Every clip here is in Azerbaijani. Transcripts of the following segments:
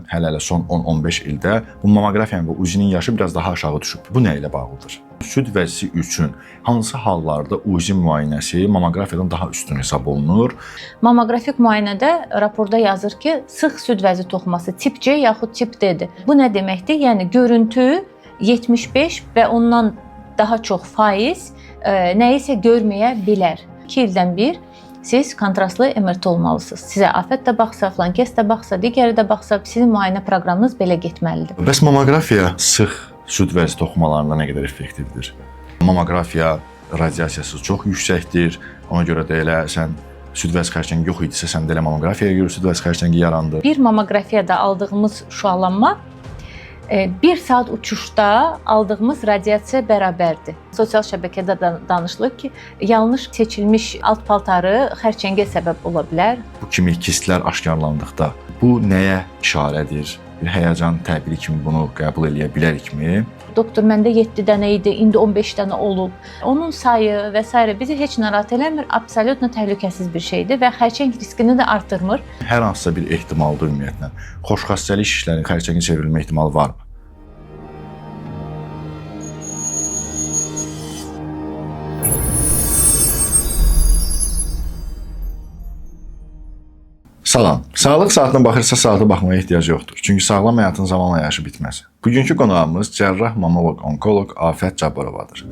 hələ son 10-15 ildə bu mammoqrafiyanın və UZI-nin yaşı biraz daha aşağı düşüb. Bu nə ilə bağlıdır? Süd vəzisi üçün hansı hallarda UZI müayinəsi mammoqrafiyadan daha üstün hesab olunur? Mammoqrafik müayinədə raporda yazır ki, sıx süd vəzi toxuması tip C yaxud tip D-dir. Bu nə deməkdir? Yəni görüntü 75 və ondan daha çox faiz nəyisə görməyə bilər. 2 ildən bir siz kontrastlı MRT olmalısınız. Sizə AFET də baxsa, flankes də baxsa, digəri də baxsa, sizin müayinə proqramınız belə getməlidir. Bəs mammoqrafiya sıx süd vəzi toxumalarında nə qədər effektivdir? Mammoqrafiya radiasiyası çox yüksəkdir. Ona görə də elə sən süd vəzi xərçəngi yox idisə, sən də elə mammografiyaya görə süd vəzi xərçəngi yarandı. Bir mammografiyada aldığımız şüalanma 1 saat uçuşda aldığımız radiasiya bərabərdir. Sosial şəbəkədə danışılır ki, yanlış seçilmiş alt paltarı xərçəngə səbəb ola bilər. Bu kimi kistlər aşkarlandıqda bu nəyə işarədir? Bir həyəcan təbiri kimi bunu qəbul eləyə bilərikmi? Doktor, məndə 7 dənə idi, indi 15 dənə olub. Onun sayı və s. bizi heç narahat eləmir, absolutno təhlükəsiz bir şeydir və xərçəng riskini də artırmır. Hər hansısa bir ehtimalda ümumiyyətlə xoşxassəlik şişlərin xərçəngə çevrilmə ehtimalı varmı? Salam. Sağlıq saatına baxırsa saata baxmaya ehtiyac yoxdur. Çünki sağlam həyatın zamanla yaşı bitməz. Bugünkü qonağımız cərrah mammoloq onkoloq Afət Cabbarovadır.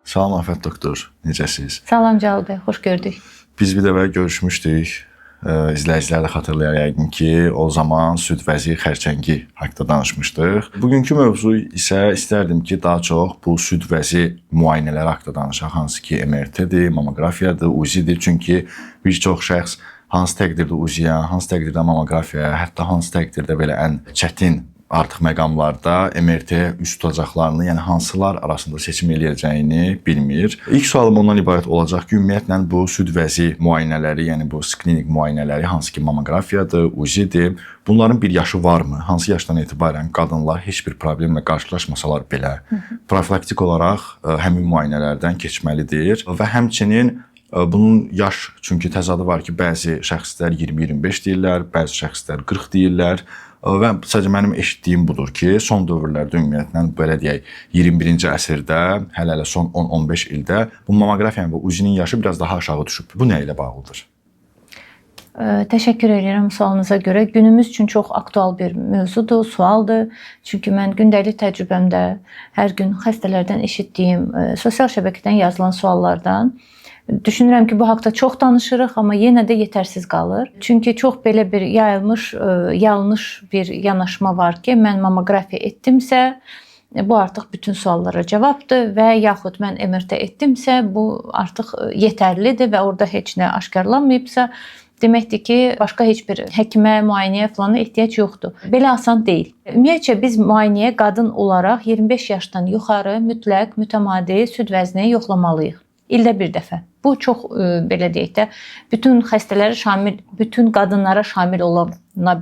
Salam Afət doktor, necəsiniz? Salam Cəlal bəy, xoş gördük. Biz bir dəfə görüşmüşdük. İzləyicilər də xatırlayar yəqin ki, o zaman süd vəzi xərçəngi haqqında danışmışdıq. Bugünkü mövzu isə istərdim ki, daha çox bu süd vəzi müayinələri haqqında danışaq. Hansı ki, MRT-dir, mammoqrafiyadır, UZI-dir. Çünki bir çox şəxs hansı təqdirdə UZI-yə, hansı təqdirdə mammoqrafiyaya, hətta hansı təqdirdə belə ən çətin artıq məqamlarda MRT-yə üst tutacaqlarını, yəni hansılar arasında seçim eləyəcəyini bilmir. İlk sualım ondan ibarət olacaq ki, ümumiyyətlə bu süd vəzi müayinələri, yəni bu skrining müayinələri, hansı ki mammoqrafiyadır, UZI-dir, bunların bir yaşı varmı? Hansı yaşdan etibarən qadınlar heç bir problemlə qarşılaşmasalar belə profilaktik olaraq həmin müayinələrdən keçməlidir və həmçinin bunun yaş, çünki təzadı var ki, bəzi şəxslər 20-25 deyirlər, bəzi şəxslər 40 deyirlər. Və sadəcə mənim eşitdiyim budur ki, son dövrlərdə ümumiyyətlə belə deyək 21-ci əsrdə, hələ son 10-15 ildə bu mammoqrafiyanın və UZI-nin yaşı biraz daha aşağı düşüb. Bu nə ilə bağlıdır? Təşəkkür edirəm sualınıza görə. Günümüz üçün çox aktual bir mövzudur, sualdır. Çünki mən gündəlik təcrübəmdə hər gün xəstələrdən eşitdiyim, sosial şəbəkədən yazılan suallardan düşünürəm ki, bu haqda çox danışırıq, amma yenə də yetərsiz qalır. Çünki çox belə bir yayılmış, yanlış bir yanaşma var ki, mən mammoqrafiya etdimsə, bu artıq bütün suallara cavabdır və yaxud mən MRT etdimsə, bu artıq yetərlidir və orada heç nə aşkarlanmayıbsa, deməkdir ki, başqa heç bir həkimə, müayinəyə falan ehtiyac yoxdur. Belə asan deyil. Ümumiyyətcə biz müayinəyə qadın olaraq 25 yaşdan yuxarı mütləq, mütəmadi süd vəzini yoxlamalıyıq. İldə bir dəfə. Bu çox belə deyək də bütün xəstələrə şamil, bütün qadınlara şamil ola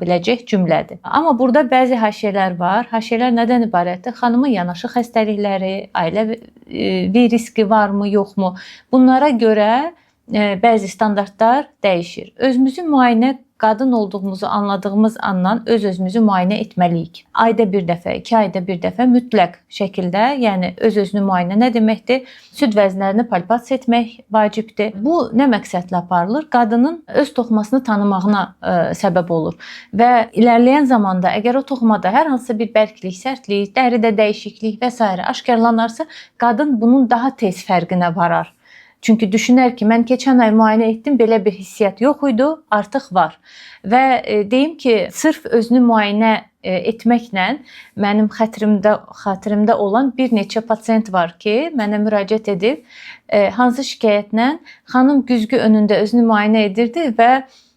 biləcək cümlədir. Amma burada bəzi haşiyələr var. Haşiyələr nədən ibarətdir? Xanımın yanaşı xəstəlikləri, ailəvi riski varmı, yoxmu? Bunlara görə bəzi standartlar dəyişir. Özümüzü müayinə qadın olduğumuzu anladığımız andan öz-özümüzü müayinə etməliyik. Ayda bir dəfə, 2 ayda bir dəfə mütləq şəkildə, yəni öz-özünü müayinə nə deməkdir? Süd vəzlərini palpasiya etmək vacibdir. Bu nə məqsədlə aparılır? Qadının öz toxumasını tanımağına səbəb olur. Və ilərləyən zamanda əgər o toxumada hər hansısa bir bərklik, sərtlik, dəridə dəyişiklik və s. aşkarlanarsa, qadın bunun daha tez fərqinə varar. Çünki düşünər ki, mən keçən ay müayinə etdim, belə bir hissiyyat yox idi, artıq var. Və deyim ki, sırf özünü müayinə etməklə mənim xatirimdə olan bir neçə pasient var ki, mənə müraciət edib, hansı şikayətlə xanım güzgü önündə özünü müayinə edirdi və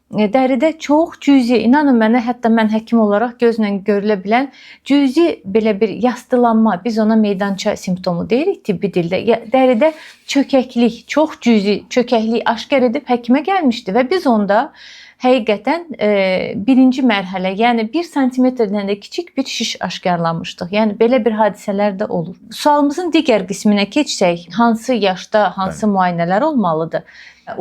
dəridə çox cüzi, inanın mənə, hətta mən həkim olaraq gözlə görülə bilən cüzi belə bir yastılanma, biz ona meydança simptomu deyirik tibbi dildə. Dəridə çökəklik, çox cüzi çökəklik aşkar edib həkimə gəlmişdi və biz onda həqiqətən birinci mərhələ, yəni 1 sm-dən də kiçik bir şiş aşkarlamışdıq. Yəni belə bir hadisələr də olur. Sualımızın digər qisminə keçsək, hansı yaşda hansı müayinələr olmalıdır?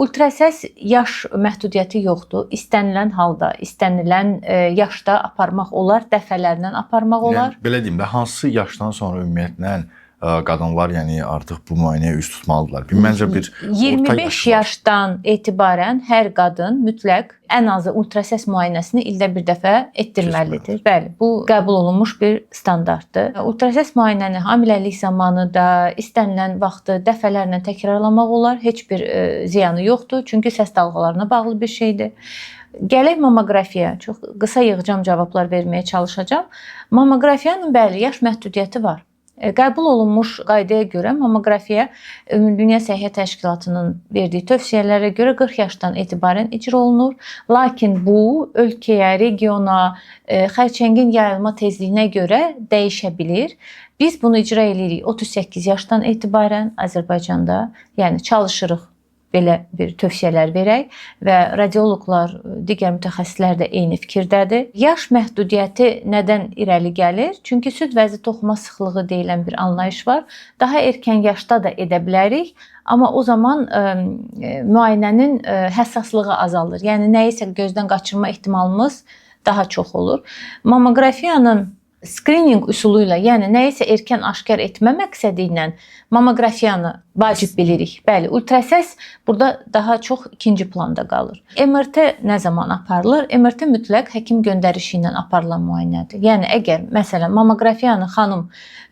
Ultrasəs yaş məhdudiyyəti yoxdur. İstənilən halda, istənilən yaşda aparmaq olar, dəfələrlə aparmaq olar. Yəni, belə deyim də, hansı yaşdan sonra ümumiyyətlə qadınlar yəni artıq bu müayinəyə üz tutmalıdırlar? Məncə bir 25 yaşdan etibarən hər qadın mütləq ən azı ultrasəs müayinəsini ildə bir dəfə etdirməlidir. Bəli, bu qəbul olunmuş bir standartdır. Ultrasəs müayinəni hamiləlik zamanı da istənilən vaxtı dəfələrlə təkrarlamaq olar. Heç bir ziyanı yoxdur, çünki səs dalğalarına bağlı bir şeydir. Gələk mammoqrafiyaya. Çox qısa yığcam cavablar verməyə çalışacağam. Mammoqrafiyanın bəli, yaş məhdudiyyəti var. Qəbul olunmuş qaydaya görə mammoqrafiya Ümumdünya Səhiyyə Təşkilatının verdiyi tövsiyələrə görə 40 yaşdan etibarən icra olunur. Lakin bu ölkəyə, regiona, xərçəngin yayılma tezliyinə görə dəyişə bilir. Biz bunu icra edirik 38 yaşdan etibarən Azərbaycanda, yəni çalışırıq belə bir tövsiyələr verək və radioloqlar, digər mütəxəssislər də eyni fikirdədir. Yaş məhdudiyyəti nədən irəli gəlir? Çünki süd vəzi toxuma sıxlığı deyilən bir anlayış var. Daha erkən yaşda da edə bilərik, amma o zaman müayinənin həssaslığı azalır. Yəni nəyisə gözdən qaçırma ehtimalımız daha çox olur. Mammoqrafiyanın skrininq üsulu ilə, yəni nəyisə erkən aşkar etmə məqsədi ilə mammoqrafiyanı vacib bilirik. Bəli, ultrasəs burada daha çox ikinci planda qalır. MRT nə zaman aparılır? MRT mütləq həkim göndərişi ilə aparılan müayinədir. Yəni əgər məsələn mammoqrafiyanı xanım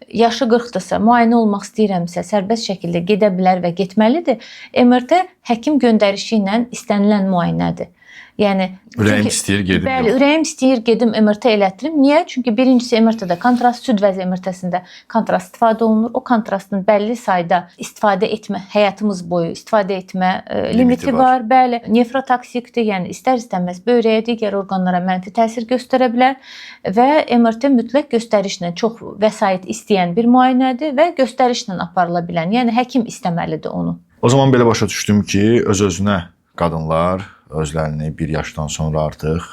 yaşı 40-dırsa, müayinə olmaq istəyirəmsə, sərbəst şəkildə gedə bilər və getməlidir. MRT həkim göndərişi ilə istənilən müayinədir. Yəni ürəyim istəyir gedim. Bəli, ürəyim istəyir gedim MRT elətdirim. Niyə? Çünki birincisi MRT-də kontrast, süd vəzi MRT-sində kontrast istifadə olunur. O kontrastın bəlli sayda istifadə etmə, həyatımız boyu istifadə etmə limiti var. Bəli, nefrotoksikdir. Yəni istər-istəməz böyrəyə, digər orqanlara mənfi təsir göstərə bilər və MRT mütləq göstərişlə çox vəsait istəyən bir müayinədir və göstərişlə aparıla bilən. Yəni həkim istəməlidir onu. O zaman belə başa düşdüm ki, öz-özünə qadınlar özlərini bir yaşdan sonra artıq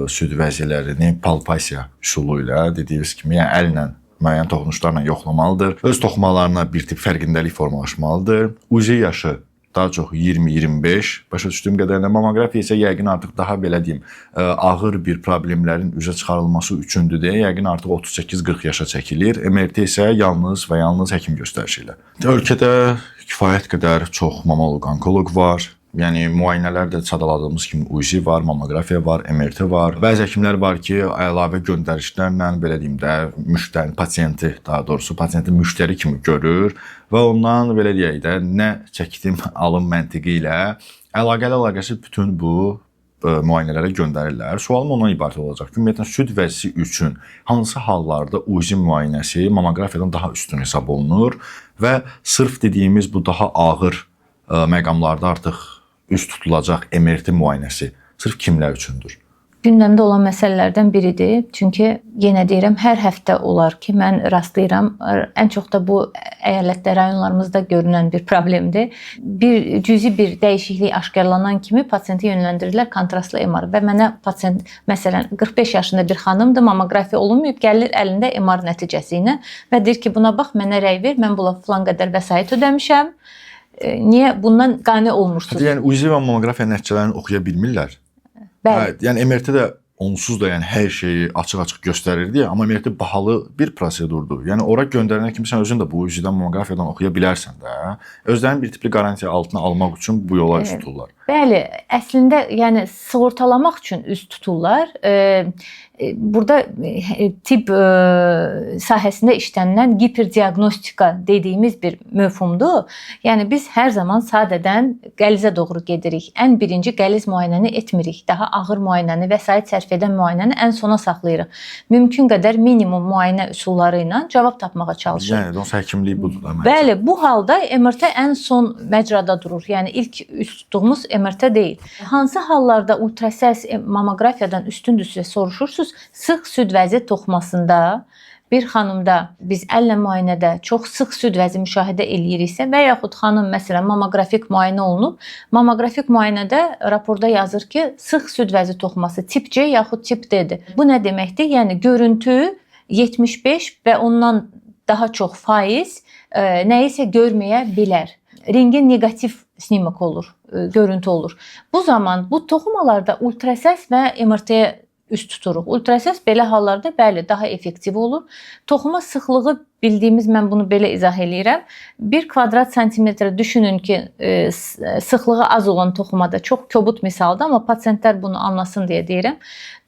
süd vəzilərini palpasiya üsulu ilə dediyiniz kimi, yəni əllə müəyyən toxunuşlarla yoxlamalıdır. Öz toxumalarına bir tip fərqindəlik formalaşmalıdır. UZ yaşı daha çox 20-25, başa düşdüyüm qədərilə mammoqrafiya isə yəqin artıq daha belə deyim, ağır bir problemlərin üzə çıxarılması üçündür deyə yəqin artıq 38-40 yaşa çəkilir. MRT isə yalnız və yalnız həkim göstərişi ilə. Ölkədə kifayət qədər çox mammoloq, onkoloq var. Yəni müayinələr də sadaladığımız kimi UZ var, mammoqrafiya var, MRT var. Bəzi həkimlər var ki, əlavə göndərişlərlə belə deyim də müştəri, pasiyenti, daha doğrusu pasiyenti müştəri kimi görür və ondan belə deyək də nə çəkdim alım məntiqi ilə əlaqəsiz bütün bu müayinələrə göndərirlər. Sualım ondan ibarət olacaq ki, ümumiyyətlə süd vəzisi üçün hansı hallarda UZ müayinəsi mammoqrafiyadan daha üstün hesab olunur və sırf dediyimiz bu daha ağır məqamlarda artıq üst tutulacaq MRT müayinəsi sırf kimlər üçündür? Gündəmdə olan məsələlərdən biridir. Çünki yenə deyirəm, hər həftə olar ki, mən rastlayıram. Ən çox da bu əyalətdə, rayonlarımızda görünən bir problemdir. Cüzi bir dəyişiklik aşkarlanan kimi pasiyenti yönləndirirlər kontrastlı MR və mənə pasiyent məsələn 45 yaşında bir xanımdır, mammoqrafiya olunmayıb, gəlir əlində MR nəticəsi ilə və deyir ki, buna bax, mənə rəy ver, mən buna filan qədər vəsait ödəmişəm. Niyə bundan qane olmursunuz? Yəni UZ və mammoqrafiya nəticələrini oxuya bilmirlər. Bəli. Yəni MRT də onsuz da yəni hər şeyi açıq-açıq göstərirdi, amma MRT bahalı bir prosedurdur. Yəni ora göndərənə kimi sən özün də bu UZ-dən, mammoqrafiyadan oxuya bilərsən də. Özlərinin bir tipli qarantiya altına almaq üçün bu yola üst tuturlar. Bəli, əslində yəni sığortalamaq üçün üst tuturlar. Burada tibb sahəsində işlənilən hiperdiaqnostika dediyimiz bir mövhumdur. Yəni biz hər zaman sadədən qəlizə doğru gedirik. Ən birinci qəliz müayinəni etmirik. Daha ağır müayinəni, vəsait sərf edən müayinəni ən sona saxlayırıq. Mümkün qədər minimum müayinə üsulları ilə cavab tapmağa çalışırıq. Yəni həkimlik budur da. Bəli, bu halda MRT ən son məcrada durur. Yəni ilk üst tutduğumuz MRT deyil. Hansı hallarda ultrasəs mammoqrafiyadan üstündürsə soruşursunuz, sıx süd vəzi toxumasında bir xanımda biz əllə müayinədə çox sıx süd vəzi müşahidə eləyiriksə və yaxud xanım məsələn mammoqrafik müayinə olunub, mammoqrafik müayinədə raporda yazır ki, sıx süd vəzi toxuması tip C yaxud tip D-dir. Bu nə deməkdir? Yəni görüntü 75 və ondan daha çox faiz nəyisə görməyə bilər. Rentgen negativ snimak olur, görüntü olur. Bu zaman bu toxumalarda ultrasəs və MRT-yə üst tuturuq. Ultrasəs belə hallarda bəli daha effektiv olur. Toxuma sıxlığı bildiyimiz, mən bunu belə izah eləyirəm. 1 kvadrat santimetrə düşünün ki, sıxlığı az olan toxumada çox kobud misaldır, amma pasiyentlər bunu anlasın deyə deyirəm.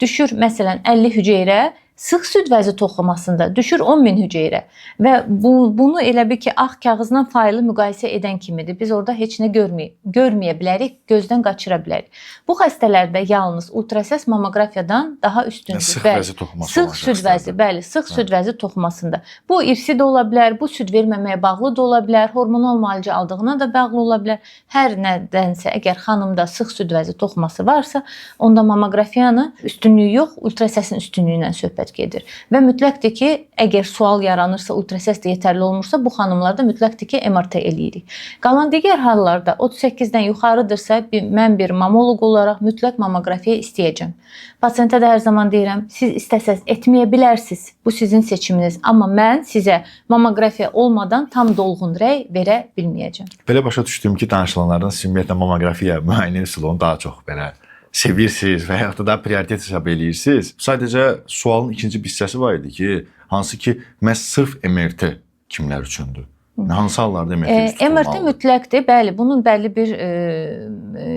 Düşür məsələn 50 hüceyrə, sıx süd vəzi toxumasında düşür 10.000 hüceyrə və bunu elə bil ki, ağ kağızla faylı müqayisə edən kimidir. Biz orada heç nə görməyə bilərik, gözdən qaçıra bilərik. Bu xəstələrdə yalnız ultrasəs mammoqrafiyadan daha üstündür. Sıx vəzi toxuması olan şəxslərdə. Sıx süd vəzi, bəli, sıx süd vəzi toxumasında. Bu irsi də ola bilər, bu süd verməməyə bağlı da ola bilər, hormonal müalicə aldığına da bağlı ola bilər. Hər nədənsə əgər xanımda sıx süd vəzi toxuması varsa, onda mammoqrafiyanın üstünlüyü yox, ultrasəsin üstünlüyündən söhbət gedir. Və mütləqdir ki, əgər sual yaranırsa, ultrasəs də yetərli olmursa, bu xanımlarda mütləqdir ki, MRT eləyirik. Qalan digər hallarda 38-dən yuxarıdırsa, mən bir mamoloq olaraq mütləq mammoqrafiya istəyəcəm. Pasiyentə də hər zaman deyirəm, siz istəsəz etməyə bilərsiniz, bu sizin seçiminiz, amma mən sizə mammoqrafiya olmadan tam dolğun rəy verə bilməyəcəm. Belə başa düşdüm ki, danışılanlardan siz ümumiyyətlə mammoqrafiya müayinə üsulunu daha çox belə sevirsiniz və yaxud da prioritet hesab edirsiniz. Sadəcə sualın ikinci bir hissəsi var idi ki, hansı ki, məhz sırf MRT kimlər üçündür? Hansı hallarda MRT üst tutulmalıdır? MRT mütləqdir, bəli, bunun bəlli bir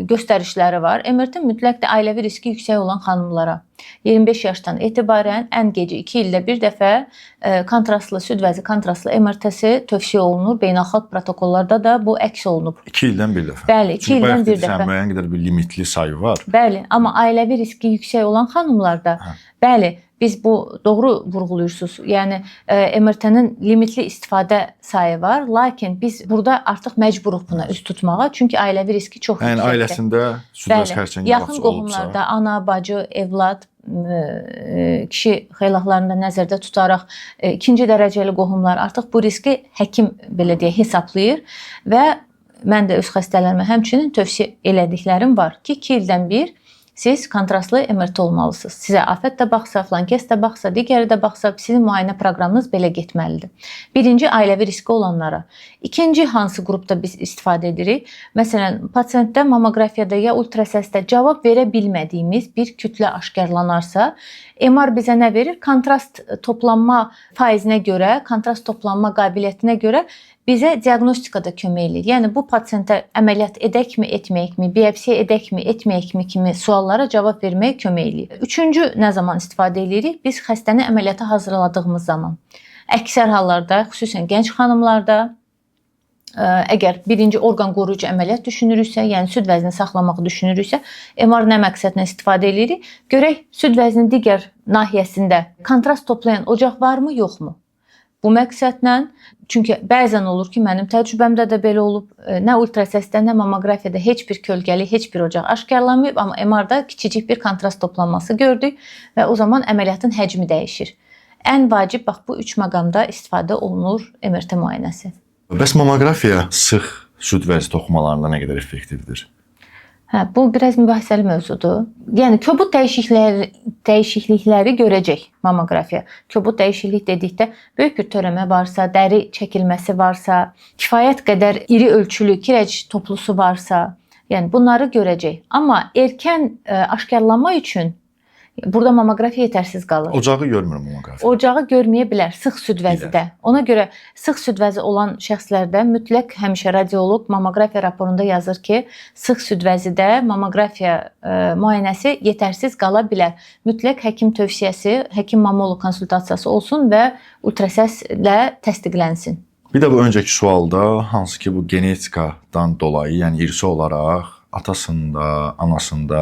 göstərişləri var. MRT mütləqdir ailəvi riski yüksək olan xanımlara. 25 yaşdan etibarən ən gecə 2 ildə bir dəfə kontrastlı süd vəzi kontrastlı MRT-si tövsiyə olunur. Beynəlxalq protokollarda da bu əks olunub. 2 ildən bir dəfə. Bəli, 2 ildən bir dəfə. Müəyyən qədər bir limitli sayı var. Bəli, amma ailəvi riski yüksək olan xanımlarda, bəli, biz bu doğru vurğuluyursunuz. Yəni MRT-nin limitli istifadə sayı var, lakin biz burada artıq məcburuq buna üst tutmağa, çünki ailəvi riski çox yüksəkdir. Yəni ailəsində süd vəzi xərçəngi yaxın qohumlarda ana, bacı, evlad, kişi xeylaxlarını da nəzərdə tutaraq ikinci dərəcəli qohumlar artıq bu riski həkim belə deyə hesablayır və mən də öz xəstələrimə həmçinin tövsiyə elədiklərim var ki, 2 ildən bir siz kontrastlı MRT olmalısınız. Sizə AFET də baxsa, flankes də baxsa, digəri də baxsa, sizin müayinə proqramınız belə getməlidir. Birinci, ailəvi riski olanlara. İkinci, hansı qrupda biz istifadə edirik? Məsələn, pasiyentdə mammoqrafiyada ya ultrasəsdə cavab verə bilmədiyimiz bir kütlə aşkarlanarsa, MR bizə nə verir? Kontrast toplanma faizinə görə, kontrast toplanma qabiliyyətinə görə bizə diaqnostikada kömək edir. Yəni bu pasiyentə əməliyyat edəkmi, etməyəkmi, biopsiya edəkmi, etməyəkmi kimi suallara cavab verməyə kömək edir. Üçüncü, nə zaman istifadə edirik? Biz xəstəni əməliyyata hazırladığımız zaman. Əksər hallarda, xüsusən gənc xanımlarda, əgər birinci orqan qoruyucu əməliyyat düşünürüksə, yəni süd vəzini saxlamağı düşünürüksə, MR nə məqsədlə istifadə edirik? Görək, süd vəzinin digər nahiyəsində kontrast toplayan ocaq varmı, yoxmu? Bu məqsədlə, çünki bəzən olur ki, mənim təcrübəmdə də belə olub, nə ultrasəsdə, nə mammoqrafiyada heç bir kölgəli, heç bir ocaq aşkarlanmayıb, amma MR-da kiçicik bir kontrast toplanması gördük və o zaman əməliyyatın həcmi dəyişir. Ən vacib, bax, bu 3 məqamda istifadə olunur MRT müayinəsi. Bəs mammoqrafiya sıx süd vəzi toxumalarında nə qədər effektivdir? Bu biraz mübahisəli mövzudur. Yəni kobud dəyişiklikləri görəcək mammoqrafiya. Kobud dəyişiklik dedikdə böyük bir törəmə varsa, dəri çəkilməsi varsa, kifayət qədər iri ölçülü kirəc toplusu varsa, yəni bunları görəcək. Amma erkən aşkarlanma üçün burada mammoqrafiya yetərsiz qalır. Ocağı görmür mammoqrafiya. Ocağı görməyə bilər sıx süd vəzidə. Ona görə sıx süd vəzi olan şəxslərdə mütləq həmişə radioloq mammoqrafiya raporunda yazır ki, sıx süd vəzidə mammoqrafiya müayinəsi yetərsiz qala bilər. Mütləq həkim tövsiyəsi, həkim mammoloq konsultasiyası olsun və ultrasəslə təsdiqlənsin. Bir də bu öncəki sualda hansı ki bu genetikadan dolayı, yəni irsi olaraq atasında, anasında,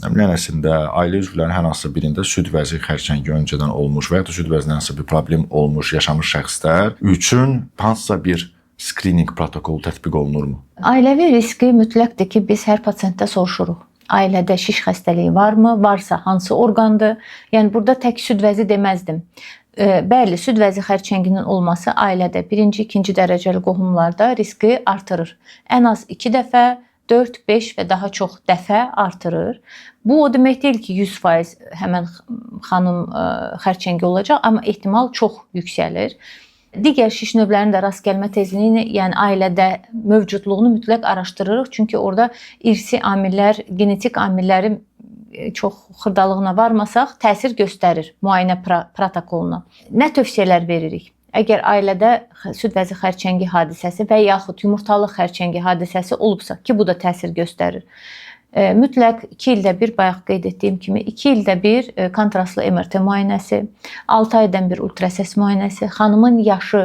nənəsində, ailə üzvlərinin hər hansısa birində süd vəzi xərçəngi öncədən olmuş və ya da süd vəzinə hansısa bir problem olmuş, yaşamış şəxslər üçün hansısa bir skrining protokolu tətbiq olunurmu? Ailəvi riski mütləqdir ki, biz hər pasiyentdə soruşuruq. Ailədə şiş xəstəliyi varmı? Varsa hansı orqandır? Yəni burada tək süd vəzi deməzdim. Bəli, süd vəzi xərçənginin olması ailədə birinci, ikinci dərəcəli qohumlarda riski artırır. Ən az 2 dəfə, 4, 5 və daha çox dəfə artırır. Bu o demək deyil ki, 100% həmən xanım xərçəngi olacaq, amma ehtimal çox yüksəlir. Digər şiş növlərinin də rast gəlmə tezliyini, yəni ailədə mövcudluğunu mütləq araşdırırıq. Çünki orada irsi amillər, genetik amillərin çox xırdalığına varmasaq təsir göstərir müayinə protokoluna. Nə tövsiyələr veririk? Əgər ailədə süd vəzi xərçəngi hadisəsi və yaxud yumurtalıq xərçəngi hadisəsi olubsa ki, bu da təsir göstərir. Mütləq 2 ildə bir, bayaq qeyd etdiyim kimi 2 ildə bir kontrastlı MRT müayinəsi, 6 aydan bir ultrasəs müayinəsi, xanımın yaşı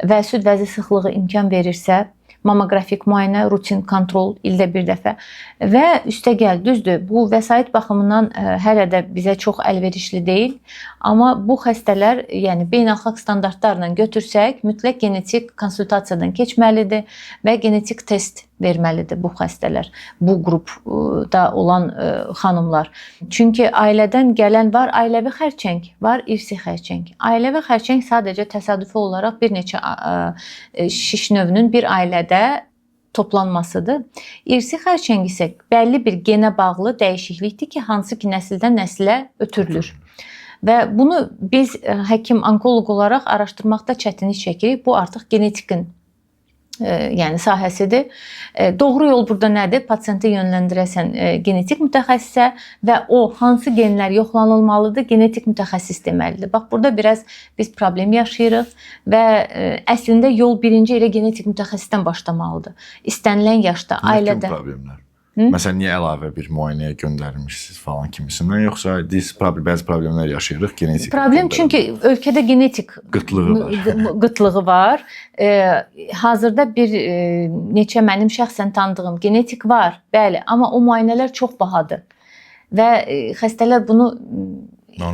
və süd vəzi sıxlığı imkan verirsə, mamografik müayinə, rutin kontrol ildə bir dəfə və üstəgəl düzdür, bu vəsait baxımından hələ də bizə çox əlverişli deyil, amma bu xəstələr, yəni beynəlxalq standartlarla götürsək, mütləq genetik konsultasiyadan keçməlidir və genetik test verməlidir bu xəstələr, bu qrupda olan xanımlar. Çünki ailədən gələn var ailəvi xərçəng, var irsi xərçəng. Ailəvi xərçəng sadəcə təsadüfi olaraq bir neçə şiş növünün bir ailədə toplanmasıdır. İrsi xərçəng isə bəlli bir genə bağlı dəyişiklikdir ki, hansı ki nəsildən nəsilə ötürülür. Və bunu biz həkim onkoloq olaraq araşdırmaqda çətinlik çəkirik. Bu artıq genetikin yəni sahəsidir. Doğru yol burada nədir? Pasiyenti yönləndirəsən genetik mütəxəssisə və o hansı genlər yoxlanılmalıdır? Genetik mütəxəssis deməlidir. Bax, burada biraz biz problem yaşayırıq və əslində yol birinci elə genetik mütəxəssisdən başlamalıdır. İstənilən yaşda, ailədə. Nə problemlər? Məsələn, niyə əlavə bir müayinəyə göndərmişsiniz falan kimisindən, yoxsa bəzi problemlər yaşayırıq genetik? Problem çünki ölkədə genetik qıtlığı var. Hazırda bir neçə mənim şəxsən tanıdığım genetik var, bəli, amma o müayinələr çox bahadır və xəstələr bunu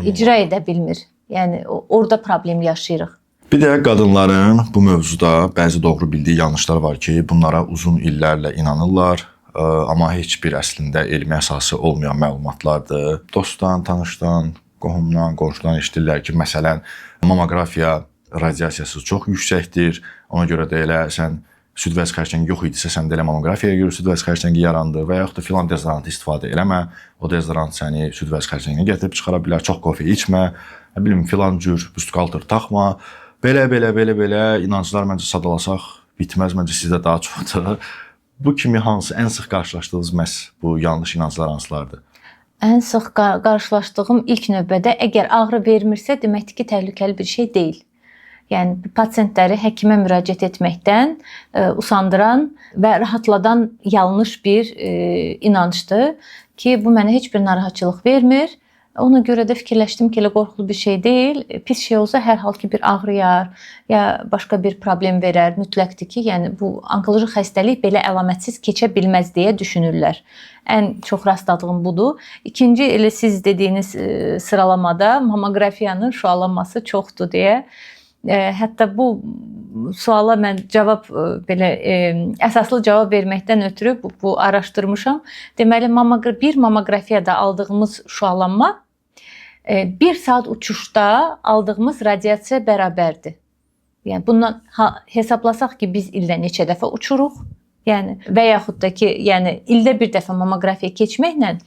icra edə bilmir. Yəni orada problem yaşayırıq. Bir də qadınların bu mövzuda bəzi doğru bildiyi yanlışlar var ki, bunlara uzun illərlə inanırlar. Amma heç bir əslində elmi əsası olmayan məlumatlardır. Dostdan, tanışdan, qohumdan, qonşudan eşidirlər ki, məsələn, mammografiya radiasiyası çox yüksəkdir. Ona görə də elə sən süd vəzi xərçəngi yox idisə, sən də elə mammografiyaya görə süd vəzi xərçəngi yarandı və yaxud da filan dezodorantı istifadə eləmə. O dezodorant səni süd vəzi xərçəngini gətirib çıxara bilər. Çox kofe içmə. Nə bilim, filan cür büstqalter taxma. Belə inanclar məncə sadalasaq bitməz. Məncə sizdə daha çoxdur. Bu kimi ən sıx qarşılaşdığınız məhz bu yanlış inanclar hansılardır? Ən sıx qarşılaşdığım ilk növbədə əgər ağrı vermirsə, deməkdir ki, təhlükəli bir şey deyil. Yəni pasiyentləri həkimə müraciət etməkdən usandıran və rahatladan yanlış bir inancdır ki, bu mənə heç bir narahatçılıq vermir. Ona görə də fikirləşdim ki, elə qorxulu bir şey deyil. Pis şey olsa hər hal ki bir ağrıyar, ya başqa bir problem verər. Mütləqdir ki, yəni bu onkoloji xəstəlik belə əlamətsiz keçə bilməz deyə düşünürlər. Ən çox rastladığım budur. İkinci, elə siz dediyiniz sıralamada mammografiyanın şüalanması çoxdur deyə. Hətta bu suala mən cavab belə əsaslı cavab verməkdən ötürü bu araşdırmışam. Deməli, bir mammoqrafiyada aldığımız şüalanma 1 saat uçuşda aldığımız radiasiya bərabərdir. Yəni bundan hesablasaq ki, biz ildə neçə dəfə uçuruq, yəni və yaxud da ki, yəni ildə bir dəfə mammoqrafiya keçməklə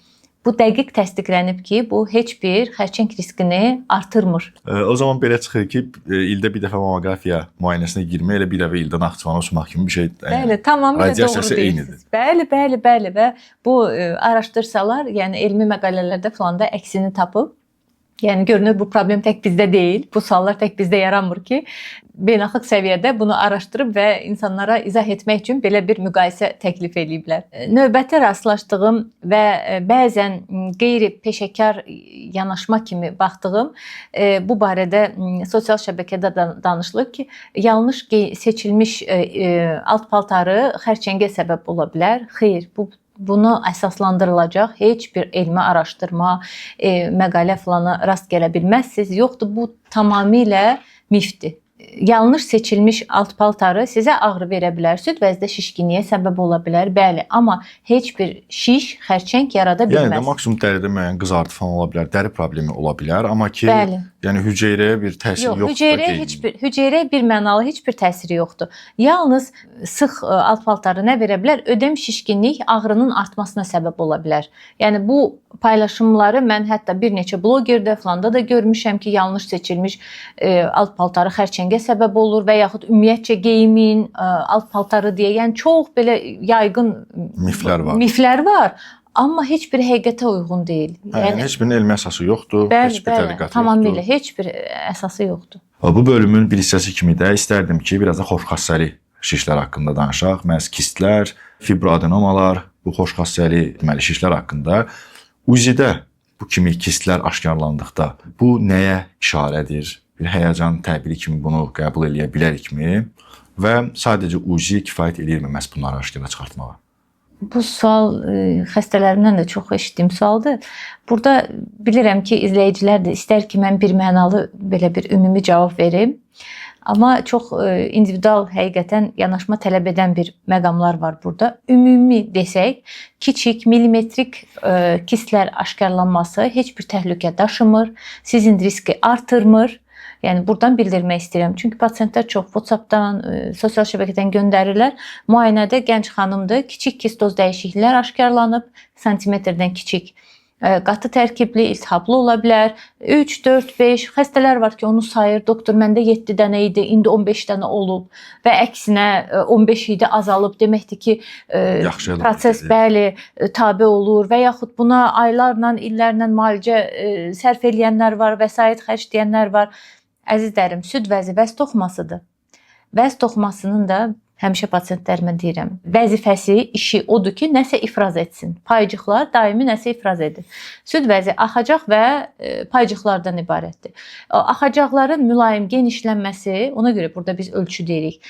bu dəqiq təsdiqlənib ki, bu heç bir xərçəng riskini artırmır. O zaman belə çıxır ki, ildə bir dəfə mammografiya müayinəsinə girmək elə bir dəfə ildə Naxçıvana uçmaq kimi bir şey. Bəli, tamamilə doğru deyilsiniz. Bəli və bu araşdırsalar, yəni elmi məqalələrdə falan da əksini tapıb. Yəni görünür bu problem tək bizdə deyil. Bu suallar tək bizdə yaranmır ki, beynəlxalq səviyyədə bunu araşdırıb və insanlara izah etmək üçün belə bir müqayisə təklif ediblər. Növbəti rastlaşdığım və bəzən qeyri-peşəkar yanaşma kimi baxdığım bu barədə sosial şəbəkədə danışılır ki, yanlış seçilmiş alt paltarı xərçəngə səbəb ola bilər. Xeyr, bunu əsaslandırılacaq heç bir elmi araşdırma, məqalə falana rast gələ bilməzsiniz. Yoxdur, bu tamamilə mifdir. Yanlış seçilmiş alt paltarı sizə ağrı verə bilər, süd vəzdə şişkinliyə səbəb ola bilər, bəli, amma heç bir şiş, xərçəng yarada bilməz. Yəni maksimum dəridə müəyyən qızartı falan ola bilər, dəri problemi ola bilər, amma ki, Yəni hüceyrəyə bir təsir Yox, yoxdur. hüceyrəyə bir mənalı heç bir təsiri yoxdur. Yalnız sıx alt paltarı nə verə bilər? Ödəm şişkinlik ağrının artmasına səbəb ola bilər. Yəni bu paylaşımları mən hətta bir neçə blogerdə falanda da görmüşəm ki, yanlış seçilmiş alt paltarı xərçəngə səbəb olur və yaxud ümumiyyətcə geyimin alt paltarı deyə, yəni çox belə yayğın miflər var. Amma heç bir həqiqətə uyğun deyil. Yəni heç birinin elmi əsası yoxdur, heç bir tədqiqat yoxdur. Tamamilə heç bir əsası yoxdur. Bu bölümün bir hissəsi kimi də istərdim ki, biraz da xoşxassəli şişlər haqqında danışaq. Məhz kistlər, fibroadenomalar, bu xoşxassəli deməli şişlər haqqında. UZI-də bu kimi kistlər aşkarlandıqda bu nəyə işarədir? Bir həyəcan təbiri kimi bunu qəbul eləyə bilərikmi? Və sadəcə UZI kifayət eləyirmi məhz bunları aşkara çıxartmağa? Bu sual xəstələrimdən də çox eşitdiyim sualdır. Burada bilirəm ki, izləyicilər də istər ki, mən bir mənalı belə bir ümumi cavab verim. Amma çox individual həqiqətən yanaşma tələb edən bir məqamlar var burada. Ümumi desək, kiçik milimetrik kistlər aşkarlanması heç bir təhlükə daşımır, sizin riski artırmır. Yəni buradan bildirmək istəyirəm. Çünki pasientlər çox WhatsApp-dan, sosial şəbəkədən göndərirlər. Müayinədə gənc xanımdır, kiçik kistoz dəyişikliklər aşkarlanıb, santimetrdən kiçik. Qatı tərkibli, iltihaplı ola bilər. 3, 4, 5 xəstələr var ki, onu sayır. Doktor, məndə 7 dənə idi, indi 15 dənə olub və əksinə 15 idi, azalıb. Deməkdir ki, proses bəli tabe olur və yaxud buna aylarla, illərlə müalicə sərf eləyənlər var, vəsait xərcləyənlər var. Əzizlərim, süd vəzi vəz toxumasıdır. Vəz toxumasının da həmişə pasientlərimə deyirəm, vəzifəsi, işi odur ki, nəsə ifraz etsin. Paycıqlar daimi nəsə ifraz edir. Süd vəzi axacaq və paycıqlardan ibarətdir. Axacaqların mülayim genişlənməsi, ona görə burada biz ölçü deyirik.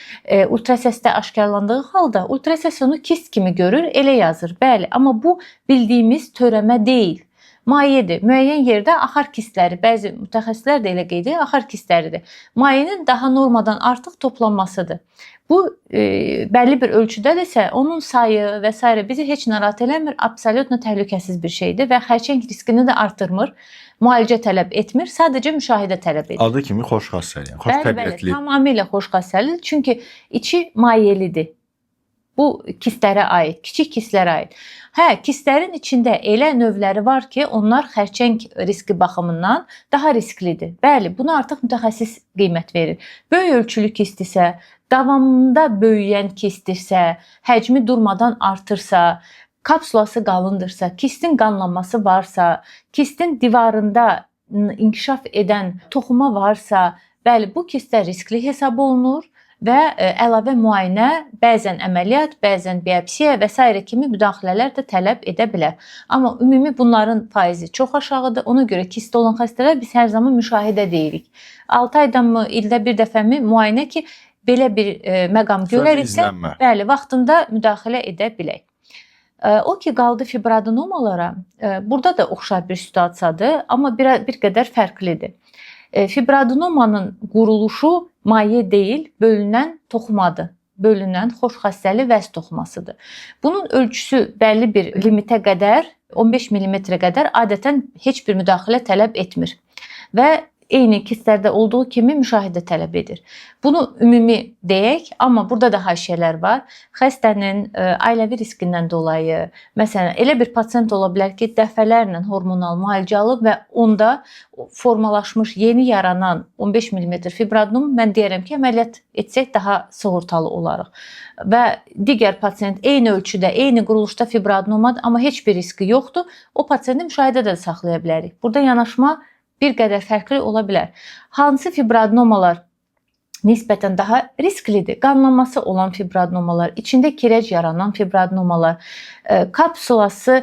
Ultrasəsdə aşkarlandığı halda ultrasəs onu kist kimi görür, elə yazır. Bəli, amma bu bildiyimiz törəmə deyil. Mayedir. Müəyyən yerdə axar kistləri, bəzi mütəxəssislər də elə qeyd edir, axar kistləridir. Mayenin daha normadan artıq toplanmasıdır. Bu bəlli bir ölçüdədirsə, onun sayı və s. bizi heç narahat eləmir, absolutla təhlükəsiz bir şeydir və xərçəng riskini də artırmır. Müalicə tələb etmir, sadəcə müşahidə tələb edir. Adı kimi xoşxassəli, xoş təbiətli. Bəli, tamamilə xoşxassəlidir, çünki içi mayelidir. Bu kistlərə aid, kiçik kistlərə aid. Kistlərin içində elə növləri var ki, onlar xərçəng riski baxımından daha risklidir. Bəli, buna artıq mütəxəssis qiymət verir. Böyük ölçülü kist isə, davamında böyüyən kistdirsə, həcmi durmadan artırsa, kapsulası qalındırsa, kistin qanlanması varsa, kistin divarında inkişaf edən toxuma varsa, bəli, bu kistlər riskli hesab olunur və əlavə müayinə, bəzən əməliyyat, bəzən biopsiya və s. kimi müdaxilələr də tələb edə bilər. Amma ümumi bunların faizi çox aşağıdır. Ona görə kist olan xəstələr biz hər zaman müşahidə deyirik. 6 aydanmı, ildə bir dəfəmi müayinə ki, belə bir məqam görəriksə, bəli, vaxtında müdaxilə edə bilək. O ki, qaldı fibroadenomalara, burada da oxşar bir situasiyadır, amma bir qədər fərqlidir. Fibroadenomanın quruluşu maye deyil, bölünən toxumadır. Bölünən xoşxassəli vəz toxumasıdır. Bunun ölçüsü bəlli bir limitə qədər, 15 mm-ə qədər adətən heç bir müdaxilə tələb etmir və eyni kistlərdə olduğu kimi müşahidə tələb edir. Bunu ümumi deyək, amma burada da haşiyələr var. Xəstənin ailəvi riskindən dolayı, məsələn, elə bir pasient ola bilər ki, dəfələrlə hormonal müalicə alıb və onda formalaşmış, yeni yaranan 15 mm fibroadenom, mən deyərəm ki, əməliyyat etsək daha sığortalı olarıq. Və digər pasient eyni ölçüdə, eyni quruluşda fibroadenomadır, amma heç bir riski yoxdur. O pasienti müşahidədə də saxlaya bilərik. Burada yanaşma bir qədər fərqli ola bilər. Hansı fibroadenomalar nisbətən daha risklidir? Qanlanması olan fibroadenomalar, içində kirəc yaranan fibroadenomalar, kapsulası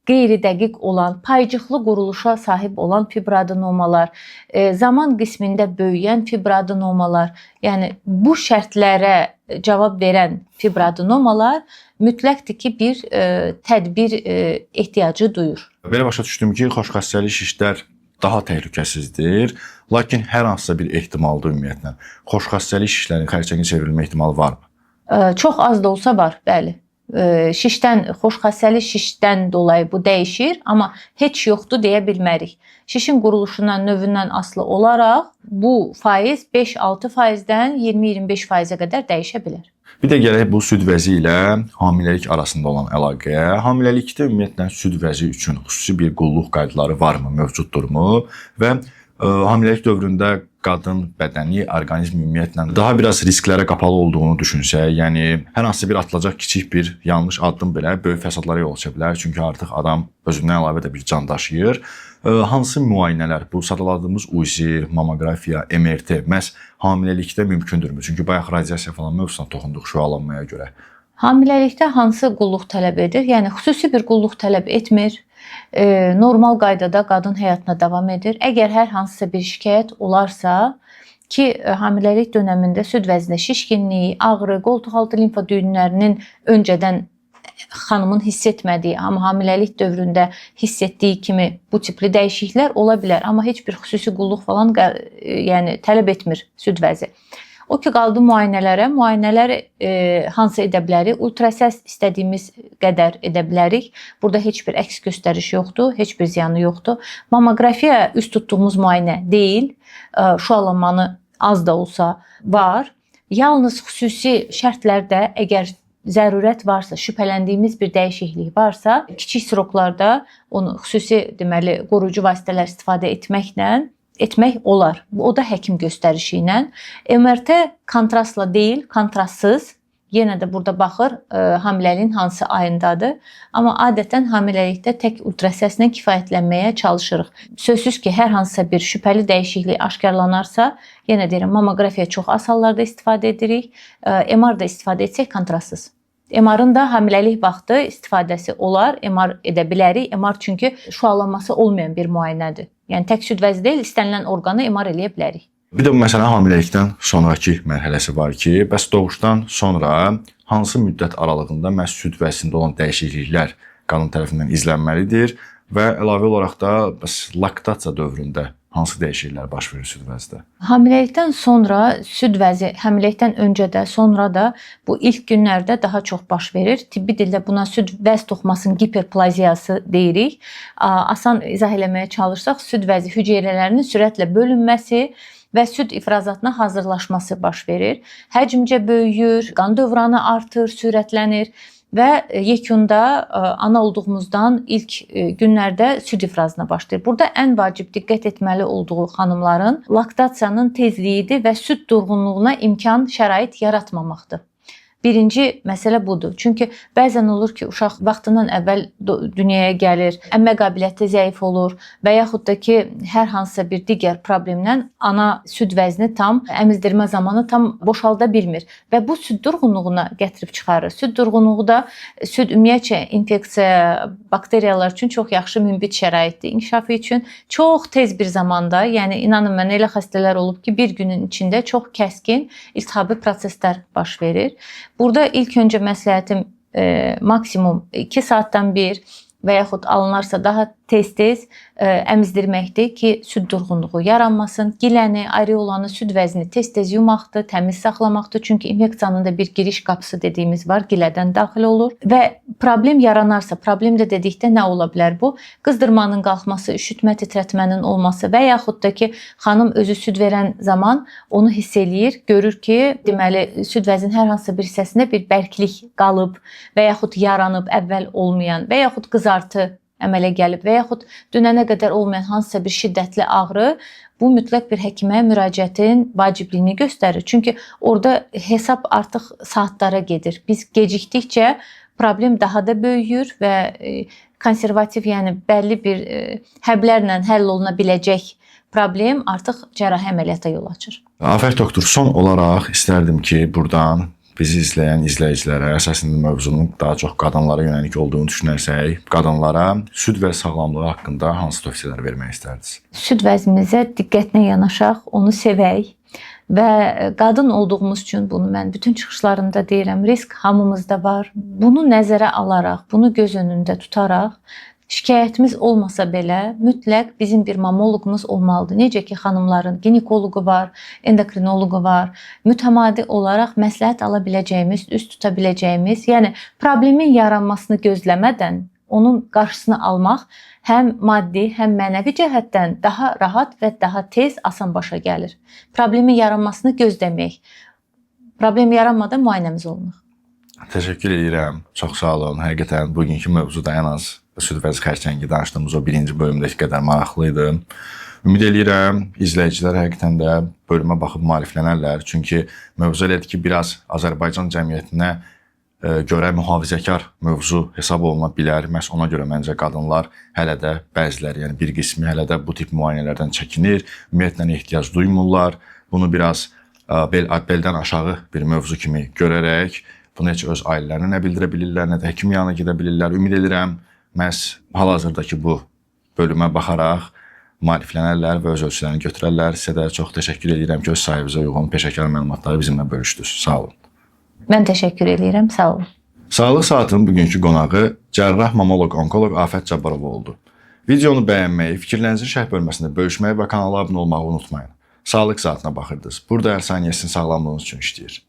qeyri-dəqiq olan, paycıqlı quruluşa sahib olan fibroadenomalar, zaman qismində böyüyən fibroadenomalar, yəni bu şərtlərə cavab verən fibroadenomalar mütləqdir ki, bir tədbir ehtiyacı duyur. Belə başa düşdüm ki, xoşxassəli şişlər daha təhlükəsizdir, lakin hər hansısa bir ehtimalda ümumiyyətlə xoşxassəli şişlərin xərçəngə çevrilmə ehtimalı varmı? Çox az da olsa var, bəli. şişdən, xoşxassəli şişdən dolayı bu dəyişir, amma heç yoxdur deyə bilmərik. Şişin quruluşundan, növündən asılı olaraq bu faiz 5-6%-dən 20-25%-ə qədər dəyişə bilər. Bir də gələk bu süd vəzi ilə hamiləlik arasında olan əlaqəyə. Hamiləlikdə ümumiyyətlə süd vəzi üçün xüsusi bir qulluq qaydaları varmı, mövcuddurmu və hamiləlik dövründə qadın bədəni, orqanizmi ümumiyyətlə daha biraz risklərə qapalı olduğunu düşünsək, yəni hər hansı bir atılacaq kiçik bir yanlış addım belə böyük fəsadlara yol aça bilər. Çünki artıq adam özündən əlavə də bir can daşıyır. Hansı müayinələr, bu sadaladığımız UZI, mamografiya, MRT məhz hamiləlikdə mümkündürmü? Çünki bayaq radiasiya falan mövzusuna toxunduq şüalanmaya görə. Hamiləlikdə hansı qulluq tələb edir? Yəni xüsusi bir qulluq tələb etmir. Normal qaydada qadın həyatına davam edir. Əgər hər hansısa bir şikayət olarsa ki, hamiləlik dövründə süd vəzində şişkinlik, ağrı, qoltuqaltı limfa düyünlərinin öncədən xanımın hiss etmədiyi, amma hamiləlik dövründə hiss etdiyi kimi bu tipli dəyişikliklər ola bilər, amma heç bir xüsusi qulluq falan yəni tələb etmir süd vəzi. O ki, qaldı müayinələrə. Müayinələr hansı edə bilərik? Ultrasəs istədiyimiz qədər edə bilərik. Burada heç bir əks göstəriş yoxdur, heç bir ziyanı yoxdur. Mamografiya üz tutduğumuz müayinə deyil. Şüalanmanı az da olsa var. Yalnız xüsusi şərtlərdə əgər zərurət varsa, şübhələndiyimiz bir dəyişiklik varsa, kiçik sroklarda onu xüsusi deməli qoruyucu vasitələr istifadə etmək olar. O da həkim göstərişi ilə. MRT kontrastla deyil, kontrastsız. Yenə də burada baxır hamiləliyin hansı ayındadır. Amma adətən hamiləlikdə tək ultrasəslə kifayətlənməyə çalışırıq. Sözsüz ki, hər hansısa bir şübhəli dəyişiklik aşkarlanarsa, yenə deyirəm, mamografiya çox az hallarda istifadə edirik. MR da istifadə etsək kontrastsız. MR-ın da hamiləlik vaxtı istifadəsi olar, MR edə bilərik. MR çünki şüalanması olmayan bir müayinədir. Yəni tək süd vəzi deyil, istənilən orqanı MR eləyə bilərik. Bir də bu məsələ hamiləlikdən sonraki mərhələsi var ki, bəs doğuşdan sonra hansı müddət aralığında məhz süd vəzində olan dəyişikliklər qadın tərəfindən izlənməlidir və əlavə olaraq da bəs laktasiya dövründə hansı dəyişikliklər baş verir süd vəzdə? Hamiləlikdən sonra süd vəzi, həmiləlikdən öncə də, sonra da bu ilk günlərdə daha çox baş verir. Tibbi dildə buna süd vəz toxumasının hiperplaziyası deyirik. Asan izah eləməyə çalışsaq, süd vəzi hüceyrələrinin sürətlə bölünməsi və süd ifrazatına hazırlaşması baş verir. Həcmcə böyüyür, qan dövranı artır, sürətlənir və yekunda ana olduğumuzdan ilk günlərdə süd ifrazına başlayır. Burada ən vacib diqqət etməli olduğu xanımların laktasiyanın tezliyidir və süd durğunluğuna imkan, şərait yaratmamaqdır. Birinci məsələ budur. Çünki bəzən olur ki, uşaq vaxtından əvvəl dünyaya gəlir, əmmə qabiliyyəti zəif olur və yaxud da ki, hər hansısa bir digər problemdən ana süd vəzni tam, əmizdirmə zamanı tam boşalda bilmir və bu süd durğunluğuna gətirib çıxarır. Süd durğunluğu da süd ümumiyyətcə infeksiya, bakteriyalar üçün çox yaxşı mümbit şəraitdir. İnkişafı üçün çox tez bir zamanda, yəni inanın mənə elə xəstələr olub ki, bir günün içində çox kəskin iltihabi proseslər baş verir. Burada ilk öncə məsləhətim maksimum 2 saatdan bir və yaxud alınarsa daha tez-tez əmizdirməkdir ki, süd durğunluğu yaranmasın. Giləni, areolanı, süd vəzini tez-tez yumaqdır, təmiz saxlamaqdır. Çünki infeksiyanın da bir giriş qapısı dediyimiz var, gilədən daxil olur. Və problem yaranarsa, problem də dedikdə nə ola bilər bu? Qızdırmanın qalxması, üşütmə, titrətmənin olması və yaxud da ki, xanım özü süd verən zaman onu hiss eləyir, görür ki, deməli, süd vəzinin hər hansısa bir hissəsində bir bərklik qalıb və yaxud yaranıb, əvvəl olmayan və yaxud qızartı əmələ gəlib və yaxud dünənə qədər olmayan hansısa bir şiddətli ağrı, bu mütləq bir həkimə müraciətin vacibliyini göstərir. Çünki orada hesab artıq saatlara gedir. Biz gecikdikcə problem daha da böyüyür və konservativ, yəni bəlli bir həblərlə həll oluna biləcək problem artıq cərrahi əməliyyata yol açır. Afət doktor, son olaraq istərdim ki, buradan bizi izləyən izləyicilərə, əsasən mövzunun daha çox qadınlara yönəlik olduğunu düşünərsək, qadınlara süd vəzi sağlamlığı haqqında hansı tövsiyələr vermək istərdiniz? Süd vəzimizə diqqətlə yanaşaq, onu sevək və qadın olduğumuz üçün bunu mən bütün çıxışlarımda deyirəm, risk hamımızda var. Bunu nəzərə alaraq, bunu göz önündə tutaraq şikayətimiz olmasa belə mütləq bizim bir mamoloqumuz olmalıdır. Necə ki, xanımların ginekoloqu var, endokrinoloqu var. Mütəmadi olaraq məsləhət ala biləcəyimiz, üst tuta biləcəyimiz, yəni problemin yaranmasını gözləmədən onun qarşısını almaq həm maddi, həm mənəvi cəhətdən daha rahat və daha tez, asan başa gəlir. Problemin yaranmasını gözləmək. Problem yaranmadan müayinəmiz olunur. Təşəkkür edirəm. Çox sağ olun. Həqiqətən bugünkü mövzuda ən az süd vəzi xərçəngi danışdığımız o birinci bölümdəki qədər maraqlı idi. Ümid edirəm izləyicilər həqiqətən də bölümə baxıb maariflənərlər. Çünki mövzu elədir ki, biraz Azərbaycan cəmiyyətinə görə mühafizəkar mövzu hesab oluna bilər. Məhz ona görə məncə qadınlar hələ də bəziləri, yəni bir qismi hələ də bu tip müayinələrdən çəkinir, ümumiyyətlə ehtiyac duymurlar. Bunu biraz beldən aşağı bir mövzu kimi görərək bunu heç öz ailələrinə nə bildirə bilirlər, nə də həkim yanına gedə bilirlər. Ümid edirəm məhz hal-hazırdakı bu bölümə baxaraq maariflənərlər və öz ölçülərini götürərlər. Sizə də çox təşəkkür edirəm ki, öz sahibinizə uyğun peşəkar məlumatları bizimlə bölüşdünüz. Sağ olun. Mən təşəkkür edirəm. Sağ olun. Sağlıq Saatının bugünkü qonağı cərrah mamoloq onkoloq Afət Cabbarova oldu. Videonu bəyənməyi, fikirlərinizi şərh bölməsində bölüşməyi və kanala abunə olmağı unutmayın. Sağlıq Saatına baxırdınız. Burada hər saniyəsinin sağlamlığınız üçün işləyir.